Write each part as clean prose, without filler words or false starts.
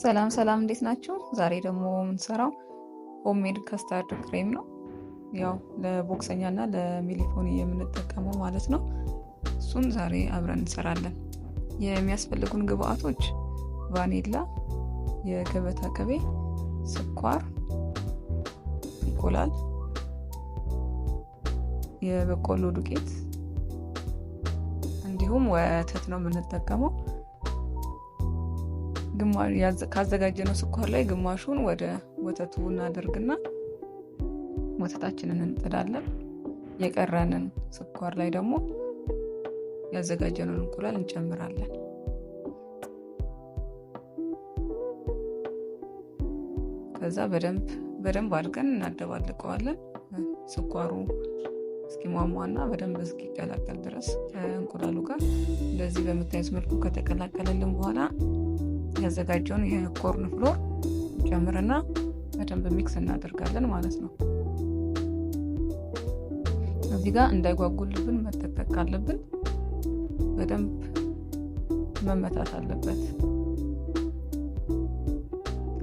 ሰላም ሰላም፣ እንዴት ናችሁ? ዛሬ ደግሞ የምንሰራው ሆምሜድ ካስታርድ ክሬም ነው። ያው ለቦክሰኛ እና ለሚሊፎኒ የምንጠቀመው ማለት ነው። እሱን ዛሬ አብረን እንሰራለን። የሚያስፈልጉን ግብአቶች ቫኒላ፣ የገበታ ቅቤ፣ ስኳር፣ እንቁላል፣ የበቆሎ ዱቄት እንዲሁም ወተት ነው የምንጠቀመው። ካዘጋጀነው ስኳር ላይ ግማሹን ወደ ወተቱ እናደርግና ወተታችንን እንጥዳለን። የቀረንን ስኳር ላይ ደግሞ ያዘጋጀነውን እንቁላል እንጨምራለን። ከዛ በደንብ አድርገን እናደባልቀዋለን። ስኳሩ እስኪሟሟና በደንብ እስኪቀላቀል ድረስ ከእንቁላሉ ጋር እንደዚህ በምታዩት መልኩ ከተቀላቀለልን በኋላ ያዘጋጀውን የኮርን ፍሎር ጨምርና በደንብ ሚክስ እናደርጋለን ማለት ነው። እዚህ ጋር እንዳይጓጉልብን መጠንቀቅ አለብን። በደንብ መመታት አለበት።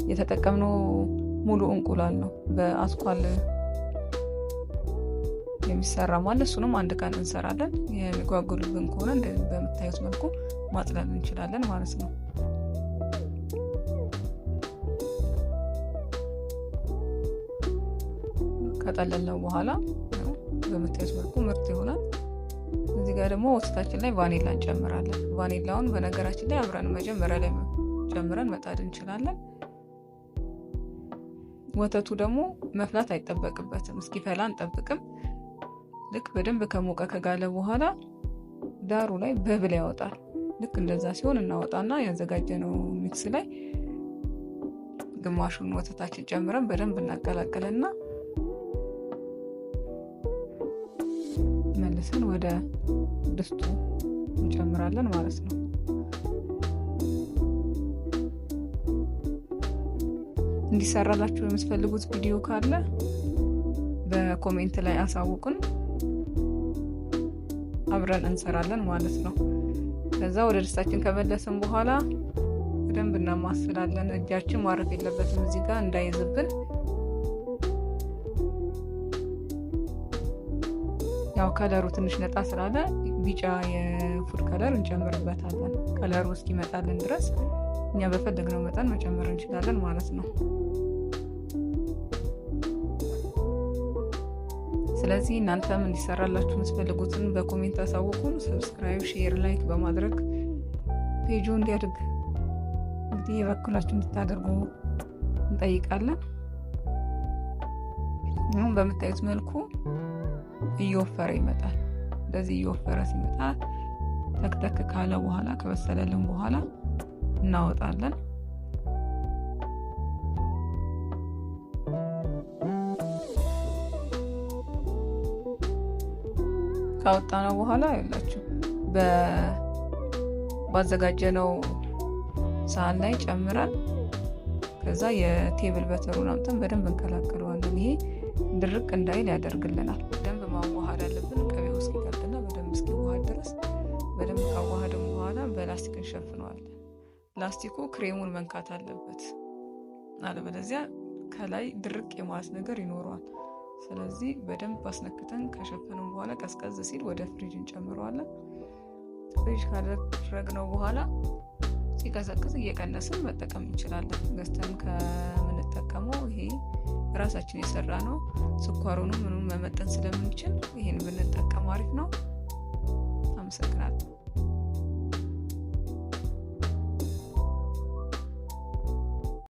የተጠቀምነው ሙሉ እንቁላል ነው፣ በአስኳል የሚሰራ ማለት እሱንም አንድ ቀን እንሰራለን። የሚጓጉልብን ከሆነ በምታዩት መልኩ ማጥለል እንችላለን ማለት ነው። ከጠለልነው በኋላ በምታዩት መልኩ ምርጥ ይሆናል። እዚህ ጋር ደግሞ ወተታችን ላይ ቫኒላ እንጨምራለን። ቫኒላውን በነገራችን ላይ አብረን መጀመሪያ ላይ ጨምረን መጣድ እንችላለን። ወተቱ ደግሞ መፍላት አይጠበቅበትም፣ እስኪፈላ አንጠብቅም። ልክ በደንብ ከሞቀ ከጋለ በኋላ ዳሩ ላይ በብል ያወጣል። ልክ እንደዛ ሲሆን እናወጣና ያዘጋጀነው ሚክስ ላይ ግማሹን ወተታችን ጨምረን በደንብ እናቀላቅልና መልሰን ወደ ድስቱ እንጨምራለን ማለት ነው። እንዲሰራላችሁ የምትፈልጉት ቪዲዮ ካለ በኮሜንት ላይ አሳውቁን፣ አብረን እንሰራለን ማለት ነው። ከዛ ወደ ድስታችን ከመለስን በኋላ በደንብ እናማስላለን። እጃችን ማረፍ የለበትም እዚህ ጋር እንዳይዝብን። ያው ከለሩ ትንሽ ነጣ ስላለ ቢጫ የፉድ ከለር እንጨምርበታለን። ከለሩ እስኪመጣልን ድረስ እኛ በፈለግነው መጠን መጨመር እንችላለን ማለት ነው። ስለዚህ እናንተም እንዲሰራላችሁ የምትፈልጉትን በኮሜንት አሳውቁን። ሰብስክራይብ፣ ሼር፣ ላይክ በማድረግ ፔጁ እንዲያድግ እንግዲህ የበኩላችሁ እንድታደርጉ እንጠይቃለን። አሁን በምታዩት መልኩ እየወፈረ ይመጣል። እንደዚህ እየወፈረ ሲመጣ ተክተክ ካለ በኋላ ከበሰለልን በኋላ እናወጣለን። ካወጣነው በኋላ ያላችሁ ባዘጋጀነው ሳህን ላይ ጨምረን ከዛ የቴብል በተሩን አምጥተን በደንብ እንቀላቅለዋለን። ይሄ ድርቅ እንዳይል ያደርግልናል። በደንብ ማዋሃድ አለብን። ቅቤው እስኪቀጥልና በደንብ እስኪዋሃድ ድረስ በደንብ ካዋሃድን በኋላ በላስቲክ እንሸፍነዋለን። ላስቲኩ ክሬሙን መንካት አለበት፣ አለበለዚያ ከላይ ድርቅ የማለት ነገር ይኖረዋል። ስለዚህ በደንብ አስነክተን ከሸፈንን በኋላ ቀዝቀዝ ሲል ወደ ፍሪጅ እንጨምረዋለን። ፍሪጅ ካደረግነው በኋላ ሲቀዘቅዝ እየቀነስን መጠቀም እንችላለን። ገዝተን ከምንጠቀመው ይሄ ራሳችን የሰራ ነው። ስኳሩንም ምኑን መመጠን ስለምንችል ይሄን ብንጠቀም አሪፍ ነው። አመሰግናለሁ።